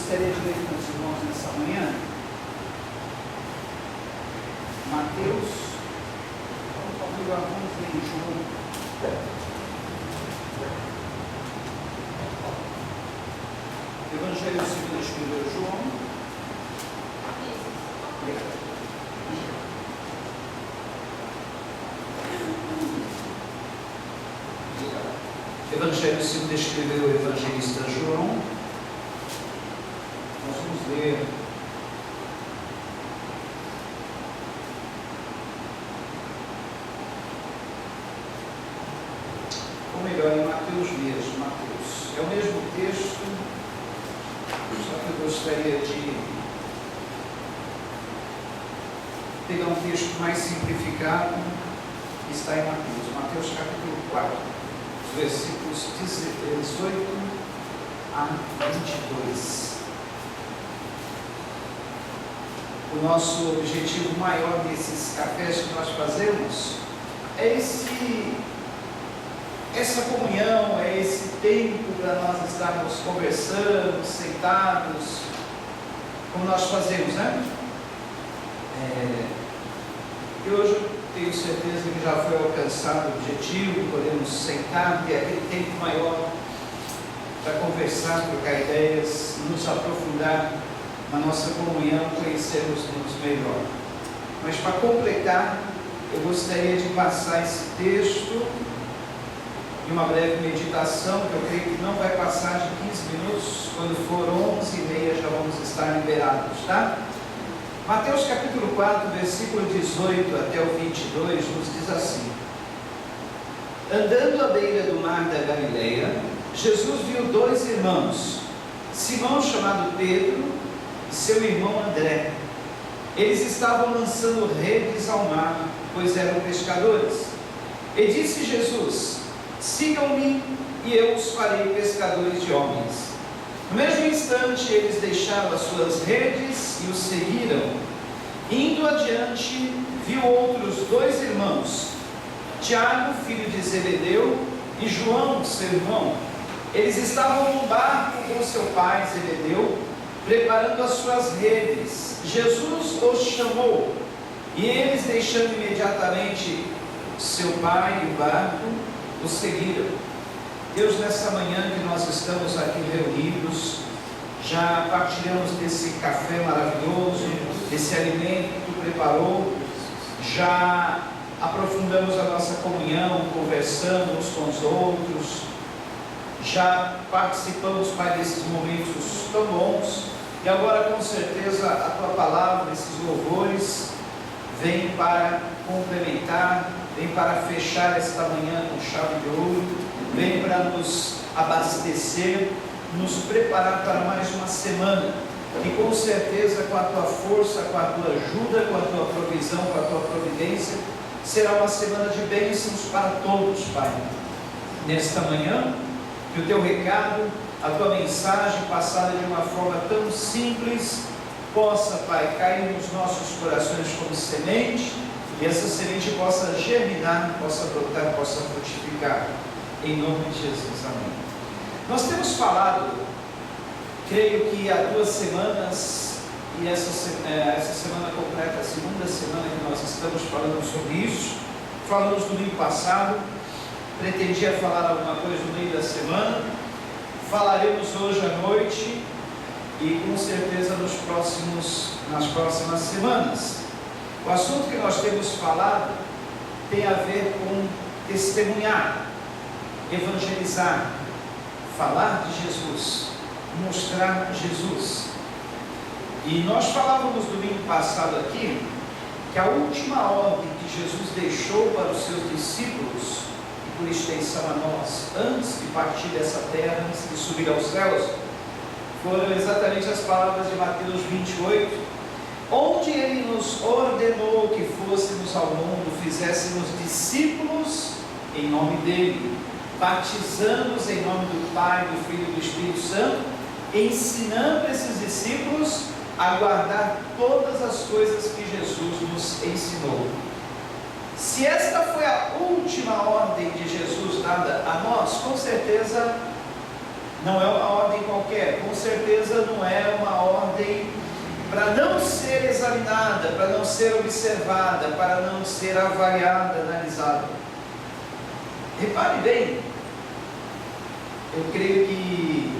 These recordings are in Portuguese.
gostaria de ler com os irmãos nessa manhã Mateus, vamos ler em João. Evangelho segundo escreveu João. Evangelho segundo escreveu o evangelista João. Nós vamos ler ou melhor, em Mateus mesmo. Mateus é o mesmo texto, só que eu gostaria de pegar um texto mais simplificado que está em Mateus capítulo 4, versículos 18 a 22. O nosso objetivo maior nesses cafés que nós fazemos é essa comunhão, é esse tempo para nós estarmos conversando, sentados, como nós fazemos, né? E hoje eu tenho certeza que já foi alcançado o objetivo, podemos sentar, ter aquele tempo maior para conversar, trocar ideias, nos aprofundar na nossa comunhão, conhecermos melhor. Mas para completar, eu gostaria de passar esse texto e uma breve meditação, que eu creio que não vai passar de 15 minutos, quando for 11h30 já vamos estar liberados, tá? Mateus capítulo 4, versículo 18 até o 22, nos diz assim: Andando à beira do mar da Galileia, Jesus viu dois irmãos, Simão chamado Pedro e seu irmão André. Eles estavam lançando redes ao mar, pois eram pescadores. E disse Jesus: Sigam-me e eu os farei pescadores de homens. No mesmo instante, eles deixaram as suas redes e os seguiram. Indo adiante, viu outros dois irmãos, Tiago, filho de Zebedeu, e João, seu irmão. Eles estavam no barco com seu pai Zebedeu, preparando as suas redes. Jesus os chamou, e eles, deixando imediatamente seu pai e o barco, os seguiram. Deus, nessa manhã que nós estamos aqui reunidos, já partilhamos desse café maravilhoso, desse alimento que Tu preparou, já aprofundamos a nossa comunhão, conversando uns com os outros, já participamos, Pai, desses momentos tão bons, e agora com certeza a Tua palavra, esses louvores, vem para complementar, vem para fechar esta manhã com chave de ouro, vem para nos abastecer, nos preparar para mais uma semana, e com certeza com a Tua força, com a Tua ajuda, com a Tua provisão, com a Tua providência, será uma semana de bênçãos para todos, Pai. Nesta manhã, que o Teu recado, a Tua mensagem passada de uma forma tão simples, possa, Pai, cair nos nossos corações como semente, e essa semente possa germinar, possa brotar, possa frutificar, em nome de Jesus, amém. Nós temos falado, creio que há 2 semanas, e essa semana completa, a segunda semana que nós estamos falando sobre isso. Falamos domingo passado, pretendia falar alguma coisa no meio da semana, falaremos hoje à noite, e com certeza nas próximas semanas. O assunto que nós temos falado tem a ver com testemunhar, evangelizar, falar de Jesus, mostrar Jesus. E nós falávamos domingo passado aqui que a última ordem que Jesus deixou para os seus discípulos, e por extensão a nós, antes de partir dessa terra, antes de subir aos céus, foram exatamente as palavras de Mateus 28, onde Ele nos ordenou que fôssemos ao mundo, fizéssemos discípulos em nome dEle, batizando-os em nome do Pai, do Filho e do Espírito Santo, ensinando esses discípulos a guardar todas as coisas que Jesus nos ensinou. Se esta foi a última ordem de Jesus dada a nós, com certeza não é uma ordem qualquer, com certeza não é uma ordem para não ser examinada, para não ser observada, para não ser avaliada, analisada. Repare bem, eu creio que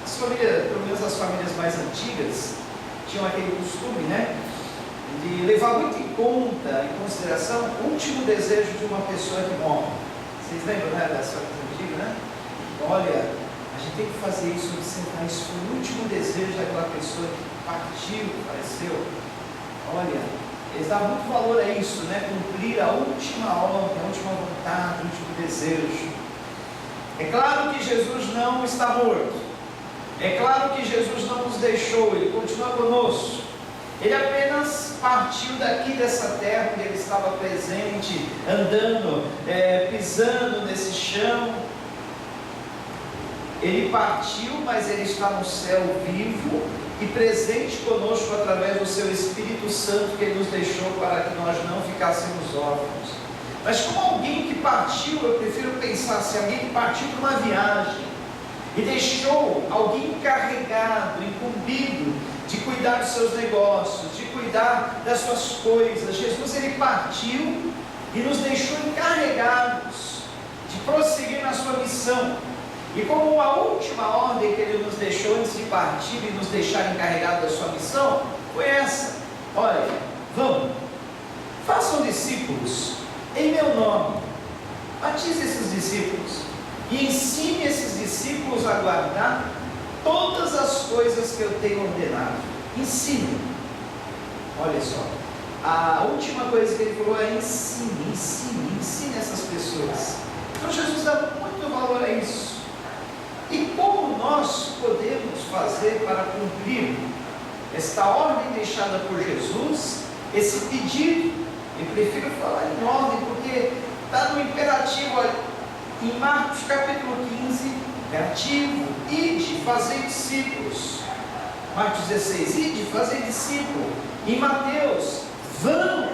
as famílias, pelo menos as famílias mais antigas, tinham aquele costume, né, de levar muito em conta, em consideração, o último desejo de uma pessoa que morre. Vocês lembram, né, das famílias antigas, né? Olha, a gente tem que fazer isso, observar, isso foi o último desejo daquela pessoa que partiu, faleceu. Olha, eles dão muito valor a isso, né? Cumprir a última ordem, a última vontade, o último desejo. É claro que Jesus não está morto. É claro que Jesus não nos deixou, Ele continua conosco. Ele apenas partiu daqui dessa terra onde Ele estava presente, andando, pisando nesse chão. Ele partiu, mas Ele está no céu vivo e presente conosco através do Seu Espírito Santo que Ele nos deixou para que nós não ficássemos órfãos. Mas como alguém que partiu, eu prefiro pensar se alguém que partiu para uma viagem e deixou alguém encarregado, incumbido de cuidar dos seus negócios, de cuidar das suas coisas. Jesus, Ele partiu e nos deixou encarregados de prosseguir na sua missão. E como uma última ordem que Ele nos deixou antes de partir e nos deixar encarregados da sua missão, foi essa: olha, vamos, façam discípulos em meu nome, batize esses discípulos e ensine esses discípulos a guardar todas as coisas que eu tenho ordenado. Ensine. Olha só, a última coisa que Ele falou é ensine essas pessoas. Então Jesus dá muito valor a isso. E como nós podemos fazer para cumprir esta ordem deixada por Jesus, esse pedido? Eu prefiro falar em ordem, porque está no imperativo, olha, em Marcos capítulo 15, imperativo: ide, fazei discípulos. Marcos 16, ide, fazei discípulo. Em Mateus, vão,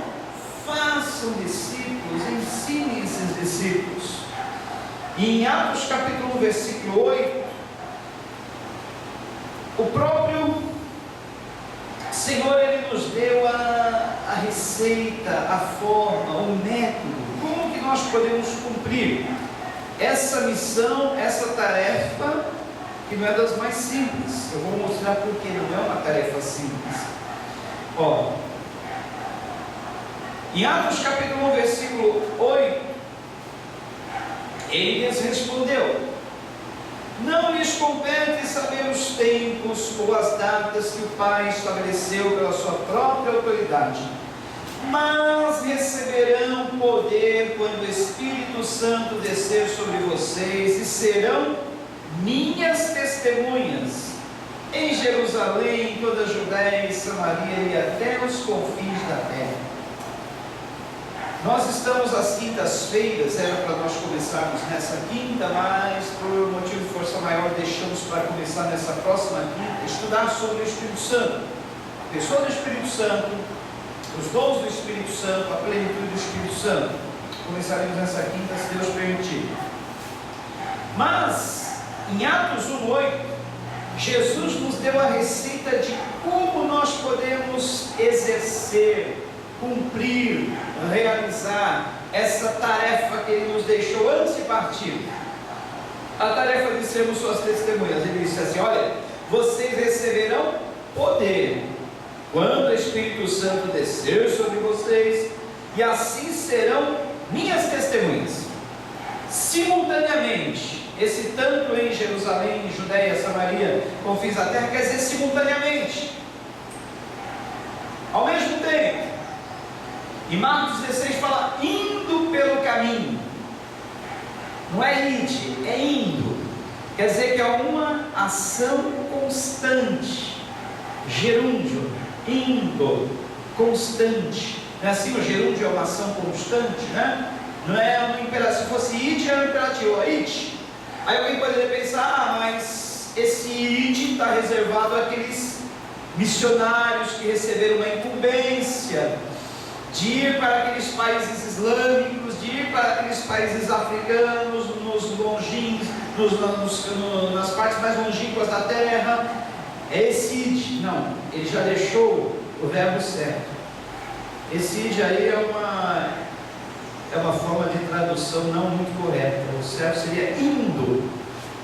façam discípulos, ensinem esses discípulos. E em Atos capítulo 1, versículo 8, o próprio Senhor, Ele nos deu a receita, a forma, o método, como que nós podemos cumprir essa missão, essa tarefa, que não é das mais simples. Eu vou mostrar porque não é uma tarefa simples. Ó, em Atos capítulo 1, versículo 8, Ele lhes respondeu: não lhes compete saber os tempos ou as datas que o Pai estabeleceu pela sua própria autoridade, mas receberão poder quando o Espírito Santo descer sobre vocês, e serão minhas testemunhas em Jerusalém, em toda a Judéia e Samaria e até os confins da terra. Nós estamos às quintas-feiras, era para nós começarmos nessa quinta, mas por motivo de força maior deixamos para começar nessa próxima quinta, estudar sobre o Espírito Santo, a pessoa do Espírito Santo, os dons do Espírito Santo, a plenitude do Espírito Santo. Começaremos nessa quinta, se Deus permitir. Mas, em Atos 1:8, Jesus nos deu a receita de como nós podemos exercer, cumprir, realizar essa tarefa que Ele nos deixou antes de partir, a tarefa de sermos suas testemunhas. Ele disse assim: olha, vocês receberão poder quando o Espírito Santo descer sobre vocês, e assim serão minhas testemunhas, simultaneamente. Esse tanto em Jerusalém, Judéia, Samaria, confins da terra, quer dizer simultaneamente, ao mesmo tempo. E Marcos 16 fala indo pelo caminho. Não é ide, é indo. Quer dizer que é uma ação constante. Gerúndio, indo, constante. Não é assim? O gerúndio é uma ação constante, né? Não é um imperativo. Se fosse ide, é um imperativo. Ide. Aí alguém poderia pensar: mas esse ide está reservado àqueles missionários que receberam uma incumbência de ir para aqueles países islâmicos, de ir para aqueles países africanos, nos longínquos, nas partes mais longínquas da terra. É esse não, ele já deixou o verbo certo. Esse aí é uma forma de tradução não muito correta. O certo seria indo,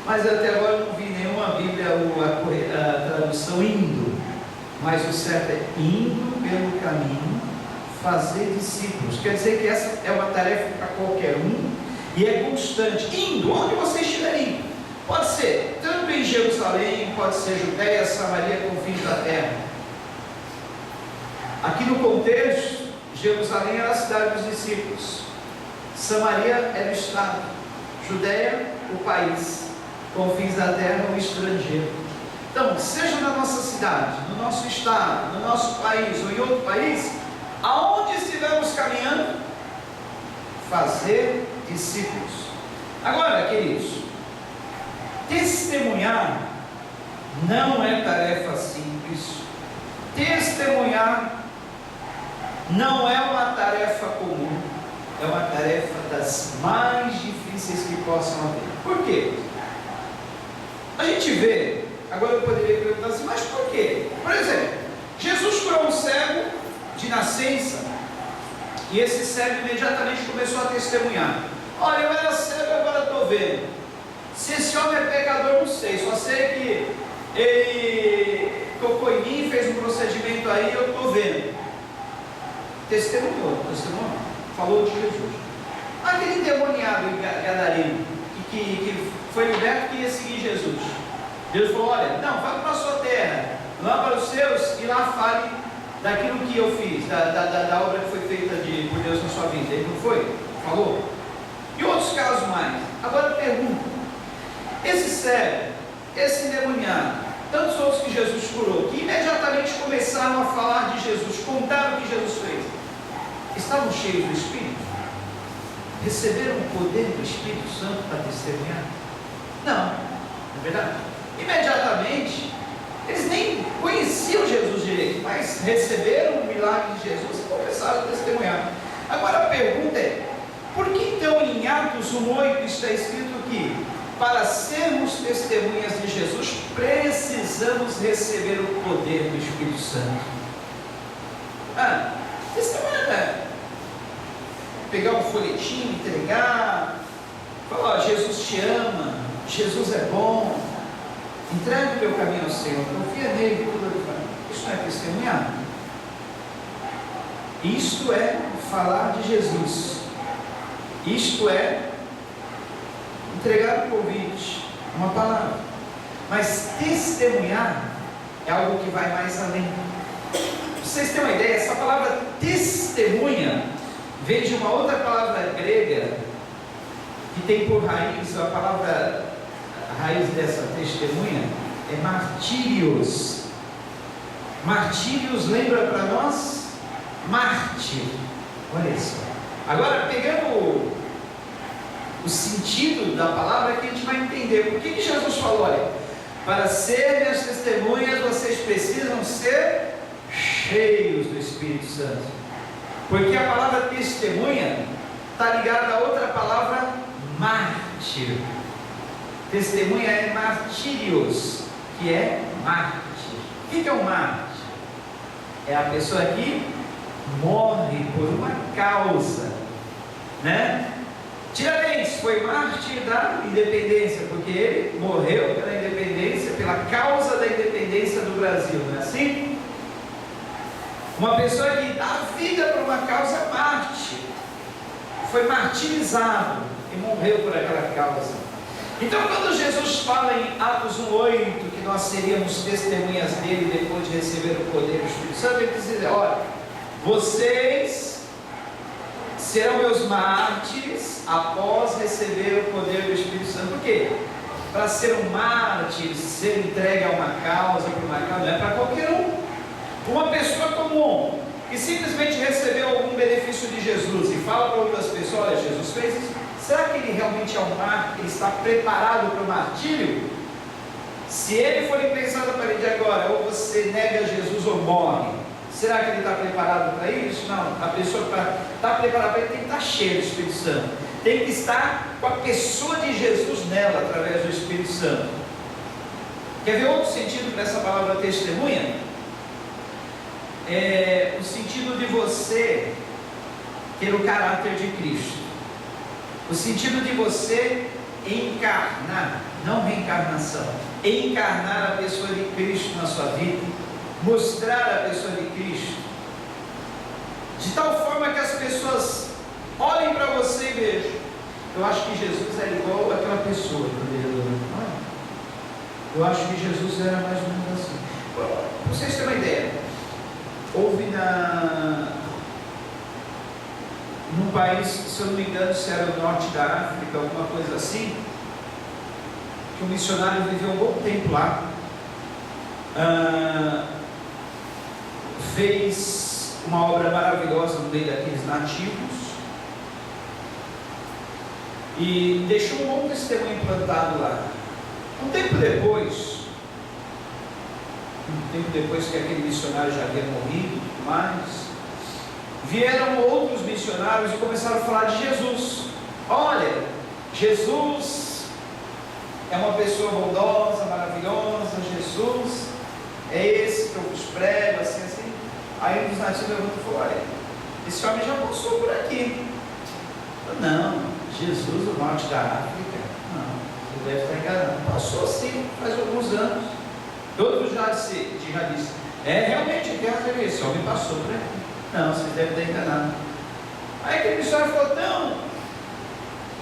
mas até agora eu não vi nenhuma Bíblia a tradução indo, mas o certo é indo pelo caminho, fazer discípulos. Quer dizer que essa é uma tarefa para qualquer um e é constante. Indo, onde você estiver indo, pode ser tanto em Jerusalém, pode ser Judeia, Samaria, confins da terra. Aqui no contexto, Jerusalém era a cidade dos discípulos, Samaria era o estado, Judeia o país, confins da terra o estrangeiro. Então, seja na nossa cidade, no nosso estado, no nosso país ou em outro país, aonde estivermos caminhando, fazer discípulos. Agora, queridos, testemunhar não é tarefa simples. Testemunhar não é uma tarefa comum, é uma tarefa das mais difíceis que possam haver. Por quê? A gente vê, agora eu poderia perguntar assim, mas por quê? Por exemplo, Jesus curou um cego de nascença, e esse cego imediatamente começou a testemunhar: olha, eu era cego, agora estou vendo. Se esse homem é pecador, não sei, só sei que ele tocou em mim, fez um procedimento aí, eu estou vendo. Testemunhou, falou de Jesus. Aquele endemoniado gadareno que foi liberto, que ia seguir Jesus. Deus falou: olha, não, vá para a sua terra, lá para os seus, e lá fale daquilo que eu fiz, da obra que foi feita por Deus na sua vida. Ele não foi? Falou? E outros casos mais. Agora eu pergunto: esse cego, esse endemoniado, tantos outros que Jesus curou, que imediatamente começaram a falar de Jesus, contaram o que Jesus fez, estavam cheios do Espírito? Receberam o poder do Espírito Santo para testemunhar? Não, não é verdade? Imediatamente, eles nem conheciam Jesus direito, mas receberam o milagre de Jesus e começaram a testemunhar. Agora a pergunta é: por que então em Atos 1:8 está escrito que para sermos testemunhas de Jesus precisamos receber o poder do Espírito Santo? Testemunha não é pegar um folhetim, entregar, falar: Jesus te ama, Jesus é bom, entrega o teu caminho ao Senhor, confia nele, tudo ele faz. Isso não é testemunhar. Isto é falar de Jesus. Isto é entregar um convite, uma palavra. Mas testemunhar é algo que vai mais além. Para vocês terem uma ideia, essa palavra testemunha vem de uma outra palavra grega que tem por raiz, a palavra raiz dessa testemunha é martírios. Martírios lembra para nós mártir. Olha isso. Agora, pegando o sentido da palavra, que a gente vai entender por que Jesus falou: olha, para serem as testemunhas vocês precisam ser cheios do Espírito Santo. Porque a palavra testemunha está ligada a outra palavra, mártir. Testemunha é martírios, que é mártir. O que é um mártir? É a pessoa que morre por uma causa, né? Tiradentes foi mártir da independência, porque ele morreu pela independência, pela causa da independência do Brasil, não é assim? Uma pessoa que dá vida para uma causa é mártir, foi martirizado e morreu por aquela causa. Então, quando Jesus fala em Atos 1:8 que nós seríamos testemunhas dele depois de receber o poder do Espírito Santo, ele diz: olha, vocês serão meus mártires após receber o poder do Espírito Santo. Por quê? Para ser um mártir, ser entregue a uma causa, por uma causa, não é para qualquer um. Uma pessoa comum que simplesmente recebeu algum benefício de Jesus e fala para outras pessoas: olha, Jesus fez isso. Será que ele realmente é um mártir? Ele está preparado para o martírio? Se ele for imprensado a partir de agora, ou você nega Jesus ou morre, será que ele está preparado para isso? Não. A pessoa para estar preparada para ele tem que estar cheia do Espírito Santo. tem que estar com a pessoa de Jesus nela, através do Espírito Santo. Quer ver outro sentido para essa palavra testemunha? É o sentido de você ter o caráter de Cristo, o sentido de você encarnar, não reencarnação, encarnar a pessoa de Cristo na sua vida, mostrar a pessoa de Cristo, de tal forma que as pessoas olhem para você e vejam: eu acho que Jesus era igual àquela pessoa. Eu acho que Jesus era mais ou menos assim. Para vocês terem uma ideia, houve num país, se eu não me engano, se era o norte da África, alguma coisa assim, que um missionário viveu um bom tempo lá, fez uma obra maravilhosa no meio daqueles nativos e deixou um bom testemunho implantado lá. Um tempo depois que aquele missionário já havia morrido, mas vieram outros missionários e começaram a falar de Jesus. Olha, Jesus é uma pessoa bondosa, maravilhosa, Jesus é esse que eu vos prego, assim, assim. Aí um dos nativos levantou e falou: olha, esse homem já passou por aqui. Não, Jesus do norte da África, não, você deve estar enganado. Passou sim, faz alguns anos. Outros já disse, realmente, esse homem passou por aqui. Não, vocês devem estar enganados. Aí aquele missionário ficou tão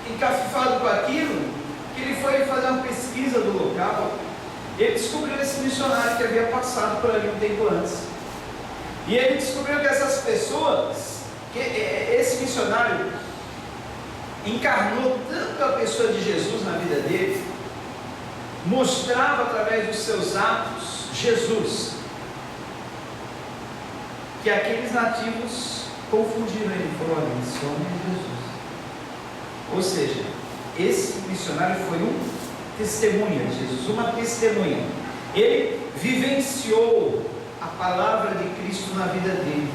encafifado com aquilo, que ele foi fazer uma pesquisa do local. Ele descobriu esse missionário que havia passado por ali um tempo antes. E ele descobriu que essas pessoas, que esse missionário encarnou tanto a pessoa de Jesus na vida dele, mostrava através dos seus atos Jesus, que aqueles nativos confundiram ele, falaram: olha, esse homem é Jesus. Ou seja, esse missionário foi um testemunha de Jesus, uma testemunha. Ele vivenciou a palavra de Cristo na vida dele,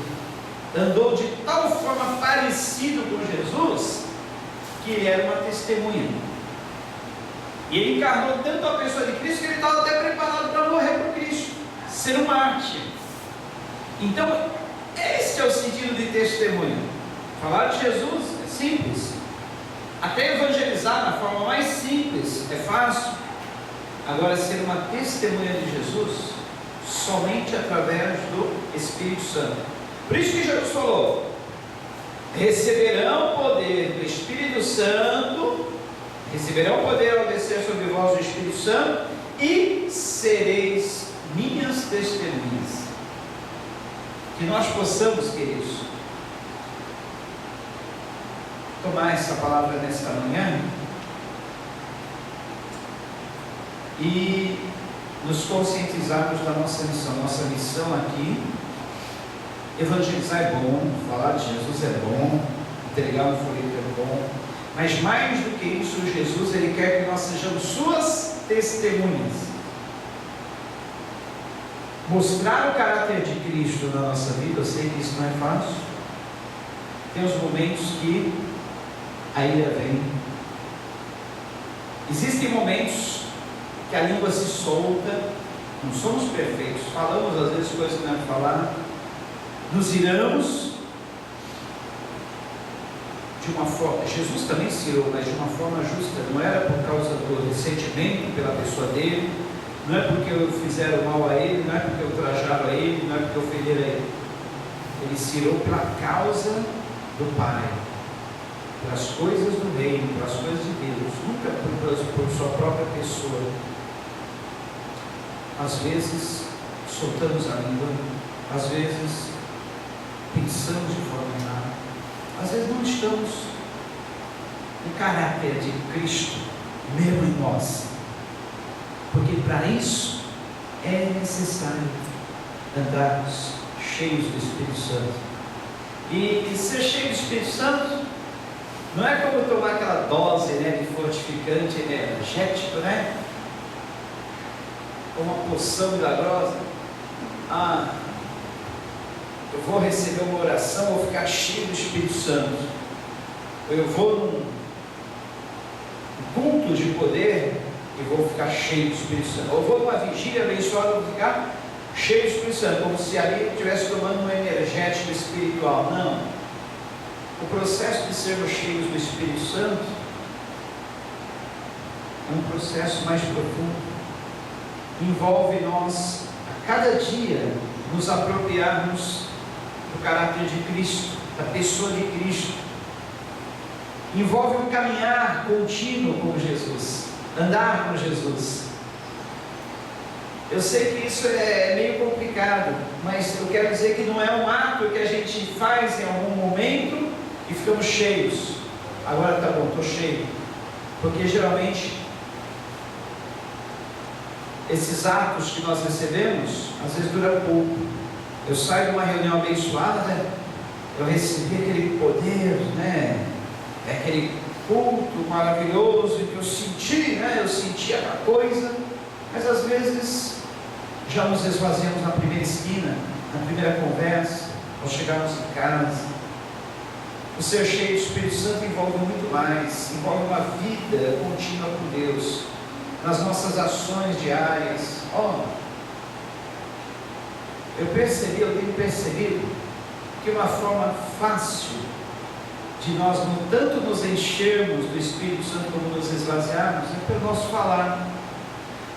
andou de tal forma parecido com Jesus, que ele era uma testemunha. E ele encarnou tanto a pessoa de Cristo, que ele estava até preparado para morrer por Cristo, ser um mártir. Então, este é o sentido de testemunho. Falar de Jesus é simples, até evangelizar na forma mais simples é fácil. Agora, ser uma testemunha de Jesus, somente através do Espírito Santo. Por isso que Jesus falou: receberão poder do Espírito Santo, receberão poder ao descer sobre vós o Espírito Santo, e sereis minhas testemunhas. Que nós possamos, queridos, tomar essa palavra nesta manhã e nos conscientizarmos da nossa missão. Nossa missão aqui, evangelizar é bom, falar de Jesus é bom, entregar um folheto é bom, mas mais do que isso, Jesus, ele quer que nós sejamos suas testemunhas. Mostrar o caráter de Cristo na nossa vida, eu sei que isso não é fácil. Tem os momentos que a ira vem. Existem momentos que a língua se solta, não somos perfeitos, falamos às vezes coisas que não é para falar, nos iramos de uma forma, Jesus também se irou, mas de uma forma justa, não era por causa do ressentimento pela pessoa dele, não é porque eu fizeram mal a ele, não é porque eu ultrajaram a ele, não é porque eu ofenderam a ele. Ele se irou pela causa do Pai, pelas coisas do reino, pelas coisas de Deus, nunca por sua própria pessoa. Às vezes soltamos a língua, às vezes pensamos de forma errada, às vezes não estamos no caráter de Cristo mesmo em nós, porque para isso é necessário andarmos cheios do Espírito Santo. E ser cheio do Espírito Santo não é como tomar aquela dose, de fortificante energético, uma poção milagrosa. Eu vou receber uma oração, vou ficar cheio do Espírito Santo. Eu vou culto de poder e vou ficar cheio do Espírito Santo. Ou vou numa vigília abençoada e vou ficar cheio do Espírito Santo, como se ali estivesse tomando um energético espiritual. Não. O processo de sermos cheios do Espírito Santo é um processo mais profundo. Envolve nós, a cada dia, nos apropriarmos do caráter de Cristo, da pessoa de Cristo. Envolve um caminhar contínuo com Jesus, andar com Jesus. Eu sei que isso é meio complicado, mas eu quero dizer que não é um ato que a gente faz em algum momento e ficamos cheios. Agora tá bom, estou cheio. Porque geralmente esses atos que nós recebemos, às vezes dura pouco. Eu saio de uma reunião abençoada, eu recebi aquele poder, aquele culto maravilhoso que eu senti, eu senti aquela coisa, mas às vezes já nos esvaziamos na primeira esquina, na primeira conversa, ao chegarmos em casa. O ser cheio do Espírito Santo envolve muito mais, envolve uma vida contínua com Deus, nas nossas ações diárias. Eu tenho percebido que uma forma fácil de nós tanto nos enchermos do Espírito Santo como nos esvaziarmos é pelo nosso falar.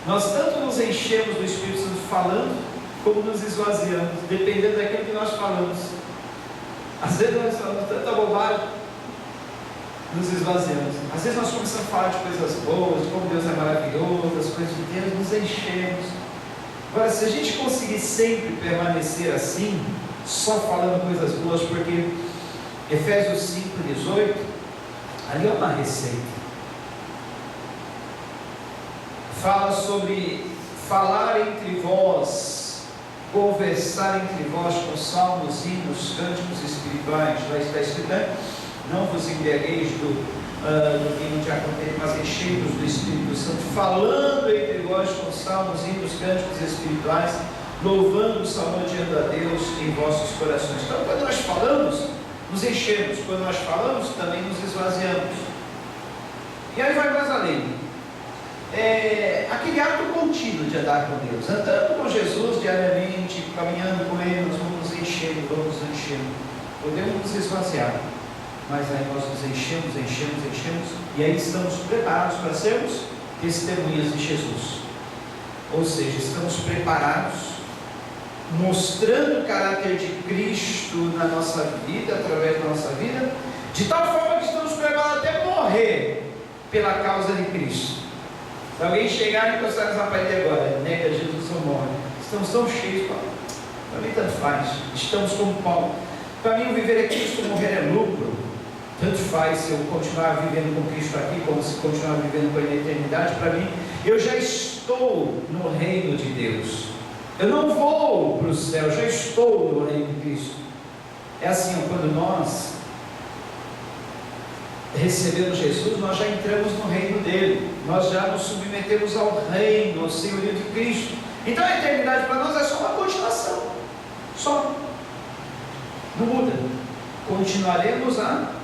Nós tanto nos enchemos do Espírito Santo falando, como nos esvaziamos, dependendo daquilo que nós falamos. Às vezes nós falamos tanta bobagem, nos esvaziamos. Às vezes nós começamos a falar de coisas boas, de como Deus é maravilhoso, das coisas de Deus, nos enchemos. Agora, se a gente conseguir sempre permanecer assim, só falando coisas boas, porque Efésios 5:18, ali é uma receita. Fala sobre falar entre vós, conversar entre vós com salmos, hinos, cânticos espirituais. Já está escrito, não vos embriagueis do vinho de acontece, mas enchei-vos do Espírito Santo, falando entre vós com salmos, hinos, cânticos espirituais, louvando, salmodiando a Deus em vossos corações. Então, quando nós falamos, nos enchemos. Quando nós falamos, também nos esvaziamos. E aí vai mais além. Aquele ato contínuo de andar com Deus, andando com Jesus diariamente, caminhando com Ele, nós vamos nos enchendo, podemos nos esvaziar, mas aí nós nos enchemos, e aí estamos preparados para sermos testemunhas de Jesus. Ou seja, estamos preparados, mostrando o caráter de Cristo na nossa vida, através da nossa vida, de tal forma que estamos preparados até morrer pela causa de Cristo. Se alguém chegar e encostar na parede agora, nega Jesus ou morre, estamos tão cheios, para mim tanto faz, estamos como Paulo. Para mim o viver é Cristo, o morrer é lucro. Tanto faz se eu continuar vivendo com Cristo aqui, como se continuar vivendo com Ele na eternidade. Para mim, eu já estou no reino de Deus. Eu não vou para o céu, eu já estou no reino de Cristo. É assim, quando nós recebemos Jesus, nós já entramos no reino dele, nós já nos submetemos ao reino, ao senhorio de Cristo. Então a eternidade para nós é só uma continuação, só, não muda. Continuaremos a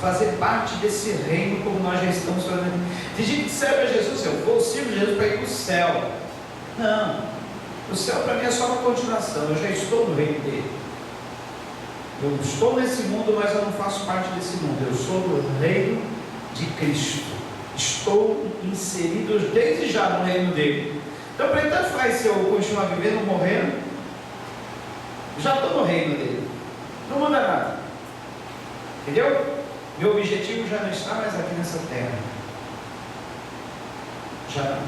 fazer parte desse reino como nós já estamos fazendo. Tem gente que serve a Jesus, eu vou servir Jesus para ir para o céu. Não, o céu para mim é só uma continuação, eu já estou no reino dele. Eu estou nesse mundo, mas eu não faço parte desse mundo. Eu sou do reino de Cristo. Estou inserido desde já no reino dele. Então, para ele tanto faz se eu continuar vivendo ou morrendo, já estou no reino dele. Não muda nada. Entendeu? Meu objetivo já não está mais aqui nessa terra. Já não.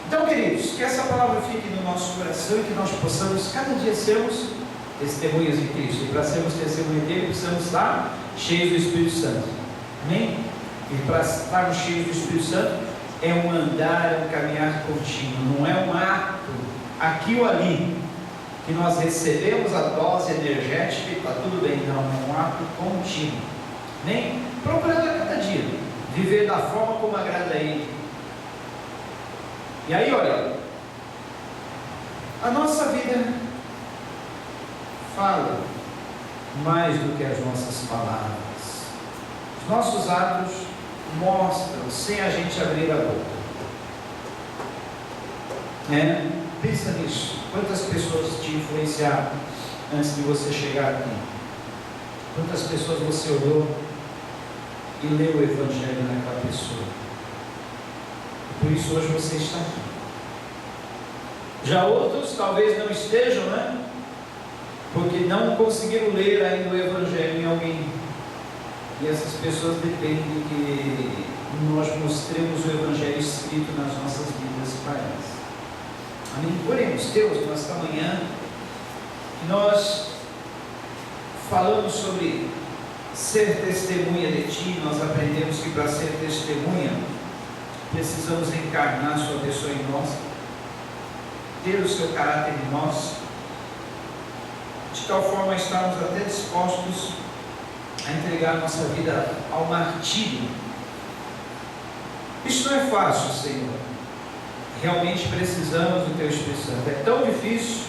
Então, queridos, que essa palavra fique no nosso coração e que nós possamos cada dia sermos testemunhas de Cristo. E para sermos testemunhas dele, precisamos estar cheios do Espírito Santo. Amém? E para estarmos cheios do Espírito Santo, é um andar, é um caminhar contínuo. Não é um ato aqui ou ali que nós recebemos a dose energética e está tudo bem. Não, é um ato contínuo. Amém? Procurando a cada dia viver da forma como agrada a Ele. E aí, olha, a nossa vida fala mais do que as nossas palavras. Os nossos atos mostram sem a gente abrir a boca. Pensa nisso. Quantas pessoas te influenciaram antes de você chegar aqui? Quantas pessoas você olhou e leu o Evangelho naquela pessoa? Por isso hoje você está aqui. Já outros talvez não estejam, porque não conseguiram ler ainda o Evangelho em alguém. E essas pessoas dependem que nós mostremos o Evangelho escrito nas nossas vidas para elas. Amém? Oremos. Deus, nesta manhã nós falamos sobre ser testemunha de Ti. Nós aprendemos que para ser testemunha precisamos encarnar Sua pessoa em nós, ter o Seu caráter em nós, de tal forma a estarmos até dispostos a entregar nossa vida ao martírio. Isso não é fácil, Senhor. Realmente precisamos do Teu Espírito Santo. É tão difícil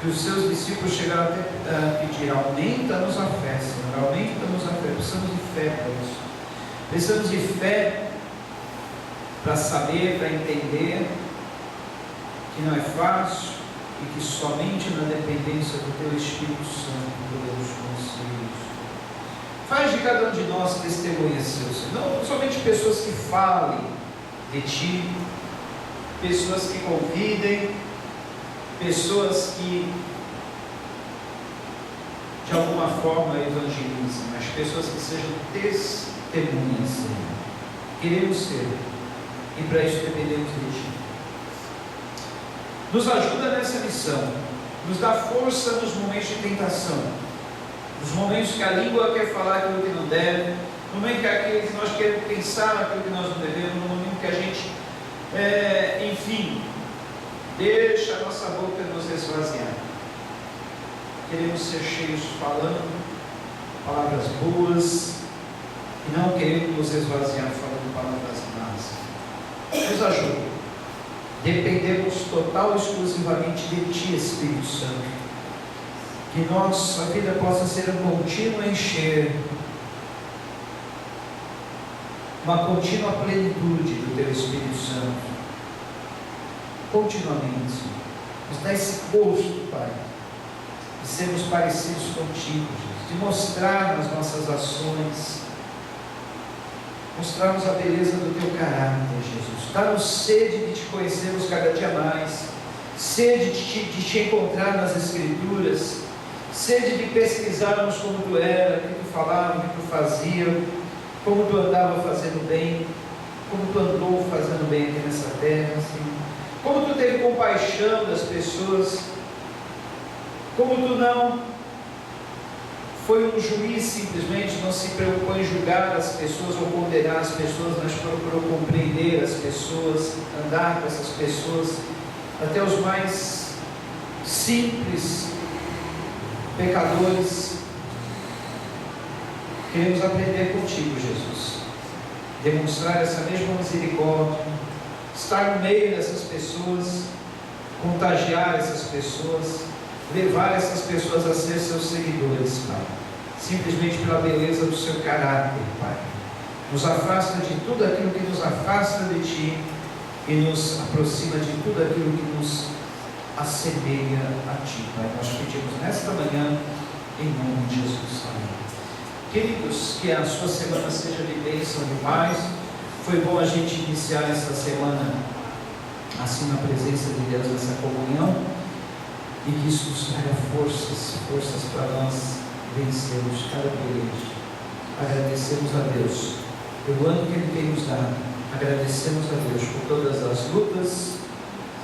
que os Seus discípulos chegaram até a pedir: aumenta-nos a fé, Senhor, aumenta-nos a fé. Precisamos de fé para isso. Precisamos de fé para saber, para entender que não é fácil e que somente na dependência do Teu Espírito Santo podemos conseguir isso. Faz de cada um de nós testemunhas, Senhor. Não somente pessoas que falem de Ti, pessoas que convidem, pessoas que de alguma forma evangelizem, mas pessoas que sejam testemunhas, Senhor. Queremos ser, e para isso dependemos de Ti. Nos ajuda nessa missão, nos dá força nos momentos de tentação, nos momentos que a língua quer falar aquilo que não deve, no momento que nós queremos pensar aquilo que nós não devemos, no momento que a gente, deixa a nossa boca nos esvaziar. Queremos ser cheios falando palavras boas e não queremos nos esvaziar falando palavras más. Nos ajuda. Dependemos total e exclusivamente de Ti, Espírito Santo. Que nossa vida possa ser um contínuo encher, uma contínua plenitude do Teu Espírito Santo. Continuamente, nos dá esse gosto, Pai, de sermos parecidos contigo, Jesus, de mostrar nas nossas ações, mostrarmos a beleza do Teu caráter, Jesus. Dá-nos sede de Te conhecermos cada dia mais, sede de Te encontrar nas Escrituras, sede de pesquisarmos como Tu era, o que Tu falava, o que Tu fazia, como Tu andava fazendo bem, como Tu andou fazendo bem aqui nessa terra, Senhor. Como Tu teve compaixão das pessoas, como Tu não foi um juiz simplesmente, não se preocupou em julgar as pessoas ou condenar as pessoas, mas procurou compreender as pessoas, andar com essas pessoas, até os mais simples pecadores. Queremos aprender contigo, Jesus, demonstrar essa mesma misericórdia, estar no meio dessas pessoas, contagiar essas pessoas, levar essas pessoas a ser Seus seguidores, Pai, simplesmente pela beleza do Seu caráter, Pai. Nos afasta de tudo aquilo que nos afasta de Ti e nos aproxima de tudo aquilo que nos assemelha a Ti, Pai. Nós pedimos nesta manhã, em nome de Jesus. Amém. Queridos, que a sua semana seja de bênção demais. Foi bom a gente iniciar essa semana assim na presença de Deus, nessa comunhão, e que isso nos traga forças para nós vencermos cada peleja. Agradecemos a Deus pelo ano que Ele tem nos dado, agradecemos a Deus por todas as lutas,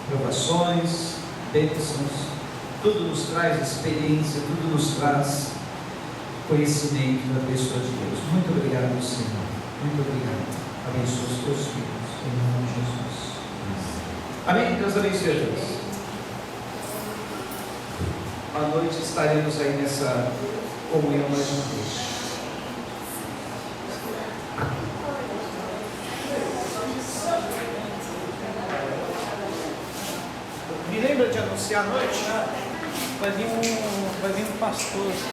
provações, bênçãos. Tudo nos traz experiência, tudo nos traz conhecimento da pessoa de Deus. Muito obrigado, Senhor, muito obrigado. Abençoa os Teus filhos, em nome de Jesus. Amém? Deus abençoe a todos. À noite estaremos aí nessa comunhão mais uma vez. Me lembra de anunciar à noite? Vai vir um pastor.